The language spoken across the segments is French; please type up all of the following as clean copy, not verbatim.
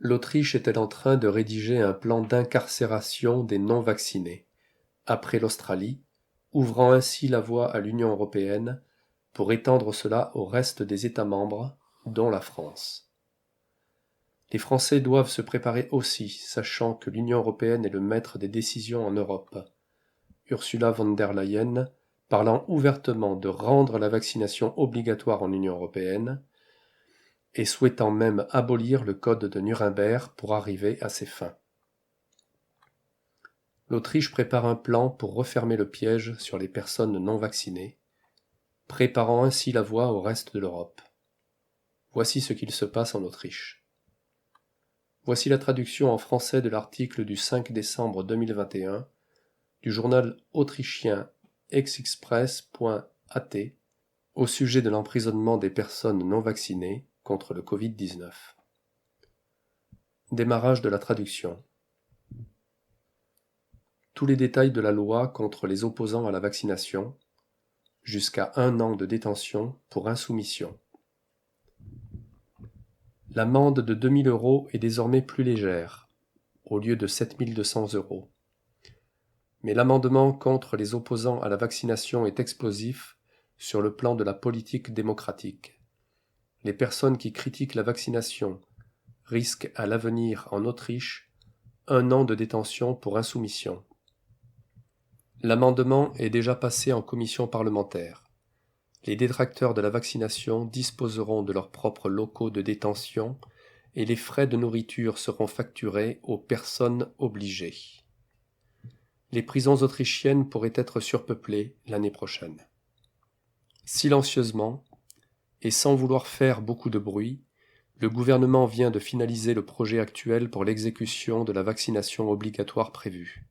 L'Autriche était en train de rédiger un plan d'incarcération des non-vaccinés, après l'Australie, ouvrant ainsi la voie à l'Union européenne pour étendre cela au reste des États membres, dont la France. Les Français doivent se préparer aussi, sachant que l'Union européenne est le maître des décisions en Europe. Ursula von der Leyen parlant ouvertement de rendre la vaccination obligatoire en Union européenne et souhaitant même abolir le code de Nuremberg pour arriver à ses fins. L'Autriche prépare un plan pour refermer le piège sur les personnes non vaccinées, préparant ainsi la voie au reste de l'Europe. Voici ce qu'il se passe en Autriche. Voici la traduction en français de l'article du 5 décembre 2021 du journal autrichien Express.at au sujet de l'emprisonnement des personnes non vaccinées contre le Covid-19. Démarrage de la traduction. Tous les détails de la loi contre les opposants à la vaccination, jusqu'à 1 an de détention pour insoumission. L'amende de 2 000 € est désormais plus légère, au lieu de 7 200 €. Mais l'amendement contre les opposants à la vaccination est explosif sur le plan de la politique démocratique. Les personnes qui critiquent la vaccination risquent à l'avenir en Autriche 1 an de détention pour insoumission. L'amendement est déjà passé en commission parlementaire. Les détracteurs de la vaccination disposeront de leurs propres locaux de détention et les frais de nourriture seront facturés aux personnes obligées. Les prisons autrichiennes pourraient être surpeuplées l'année prochaine. Silencieusement, et sans vouloir faire beaucoup de bruit, le gouvernement vient de finaliser le projet actuel pour l'exécution de la vaccination obligatoire prévue.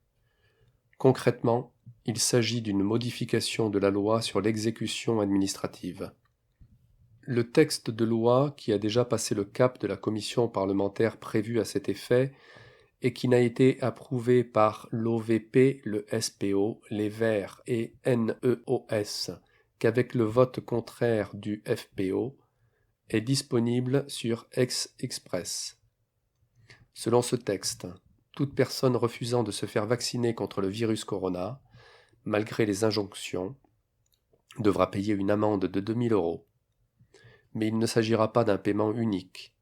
Concrètement, il s'agit d'une modification de la loi sur l'exécution administrative. Le texte de loi, qui a déjà passé le cap de la commission parlementaire prévue à cet effet, et qui n'a été approuvé par l'OVP, le SPO, les Verts et NEOS qu'avec le vote contraire du FPO, est disponible sur Express. Selon ce texte, toute personne refusant de se faire vacciner contre le virus corona, malgré les injonctions, devra payer une amende de 2 000 €. Mais il ne s'agira pas d'un paiement unique.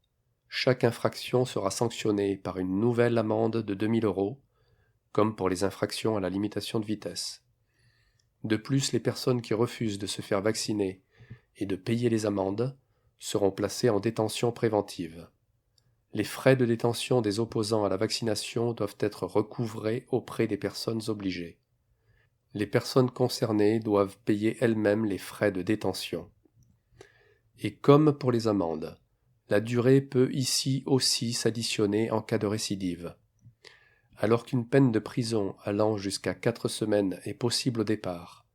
Chaque infraction sera sanctionnée par une nouvelle amende de 2 000 €, comme pour les infractions à la limitation de vitesse. De plus, les personnes qui refusent de se faire vacciner et de payer les amendes seront placées en détention préventive. Les frais de détention des opposants à la vaccination doivent être recouvrés auprès des personnes obligées. Les personnes concernées doivent payer elles-mêmes les frais de détention. Et comme pour les amendes, la durée peut ici aussi s'additionner en cas de récidive. Alors qu'une peine de prison allant jusqu'à 4 semaines est possible au départ,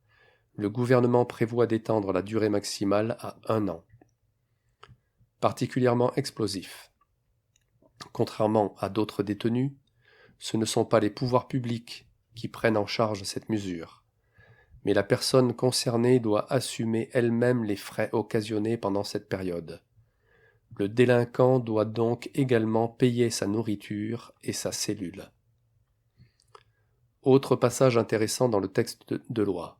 le gouvernement prévoit d'étendre la durée maximale à 1 an. Particulièrement explosif. Contrairement à d'autres détenus, ce ne sont pas les pouvoirs publics qui prennent en charge cette mesure, mais la personne concernée doit assumer elle-même les frais occasionnés pendant cette période. Le délinquant doit donc également payer sa nourriture et sa cellule. Autre passage intéressant dans le texte de loi.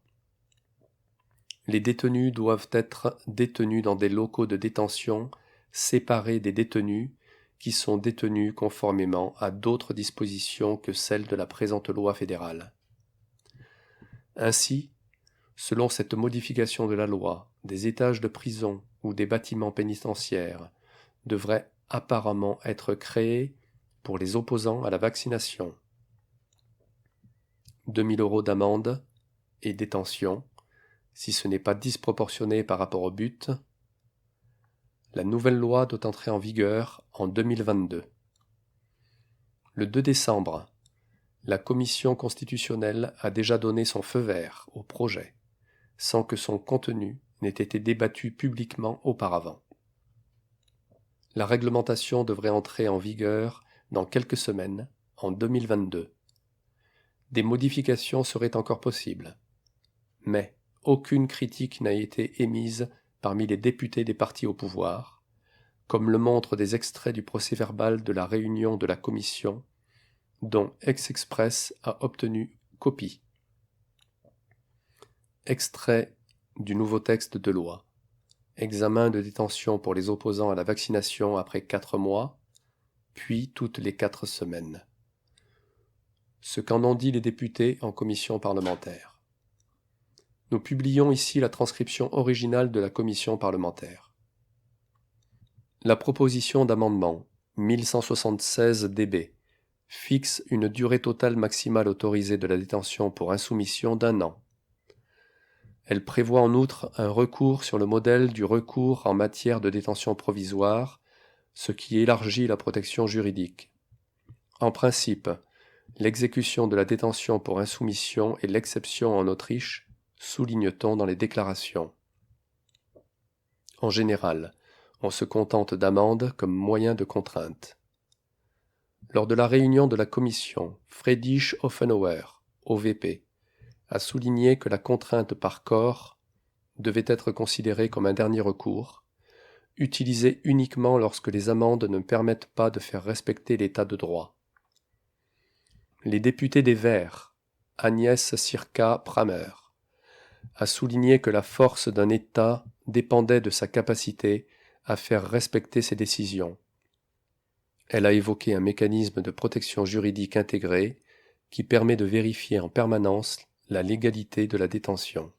Les détenus doivent être détenus dans des locaux de détention séparés des détenus qui sont détenus conformément à d'autres dispositions que celles de la présente loi fédérale. Ainsi, selon cette modification de la loi, des étages de prison ou des bâtiments pénitentiaires devraient apparemment être créés pour les opposants à la vaccination. 2 000 € d'amende et détention, si ce n'est pas disproportionné par rapport au but. La nouvelle loi doit entrer en vigueur en 2022. Le 2 décembre, la Commission constitutionnelle a déjà donné son feu vert au projet, sans que son contenu n'ait été débattu publiquement auparavant. La réglementation devrait entrer en vigueur dans quelques semaines, en 2022. Des modifications seraient encore possibles, mais aucune critique n'a été émise parmi les députés des partis au pouvoir, comme le montrent des extraits du procès-verbal de la réunion de la commission, dont Ex-Express a obtenu copie. Extrait du nouveau texte de loi. Examen de détention pour les opposants à la vaccination après 4 mois, puis toutes les 4 semaines. Ce qu'en ont dit les députés en commission parlementaire. Nous publions ici la transcription originale de la commission parlementaire. La proposition d'amendement 1176 dB fixe une durée totale maximale autorisée de la détention pour insoumission d'1 an. Elle prévoit en outre un recours sur le modèle du recours en matière de détention provisoire, ce qui élargit la protection juridique. En principe, l'exécution de la détention pour insoumission est l'exception en Autriche, souligne-t-on dans les déclarations. En général, on se contente d'amendes comme moyen de contrainte. Lors de la réunion de la commission, Friedrich Offenauer, OVP, a souligné que la contrainte par corps devait être considérée comme un dernier recours, utilisé uniquement lorsque les amendes ne permettent pas de faire respecter l'état de droit. Les députés des Verts, Agnès Sirka-Pramer, a souligné que la force d'un État dépendait de sa capacité à faire respecter ses décisions. Elle a évoqué un mécanisme de protection juridique intégré qui permet de vérifier en permanence la légalité de la détention.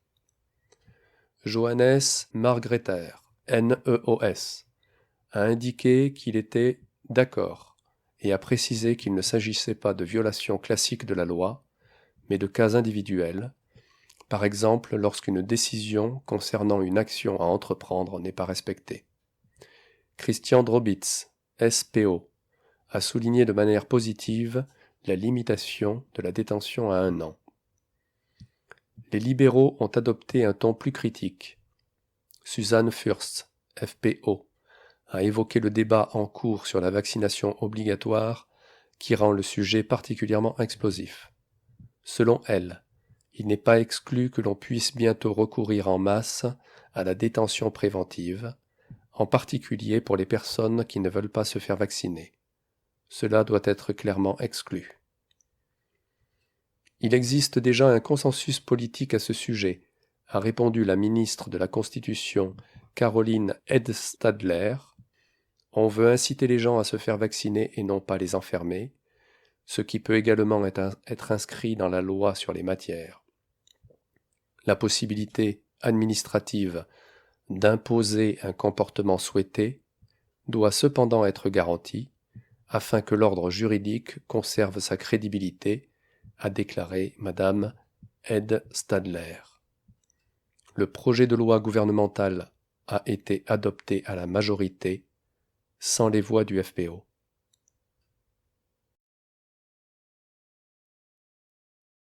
Johannes Margreter, NEOS, a indiqué qu'il était d'accord et a précisé qu'il ne s'agissait pas de violation classique de la loi, mais de cas individuels, par exemple lorsqu'une décision concernant une action à entreprendre n'est pas respectée. Christian Drobitz, SPO, a souligné de manière positive la limitation de la détention à 1 an. Les libéraux ont adopté un ton plus critique. Suzanne Fürst, FPO, a évoqué le débat en cours sur la vaccination obligatoire qui rend le sujet particulièrement explosif. Selon elle, il n'est pas exclu que l'on puisse bientôt recourir en masse à la détention préventive, en particulier pour les personnes qui ne veulent pas se faire vacciner. Cela doit être clairement exclu. Il existe déjà un consensus politique à ce sujet, a répondu la ministre de la Constitution, Caroline Edstadler. On veut inciter les gens à se faire vacciner et non pas les enfermer, ce qui peut également être inscrit dans la loi sur les matières. La possibilité administrative d'imposer un comportement souhaité doit cependant être garantie afin que l'ordre juridique conserve sa crédibilité, a déclaré Madame Edstadler. Le projet de loi gouvernemental a été adopté à la majorité, sans les voix du FPO.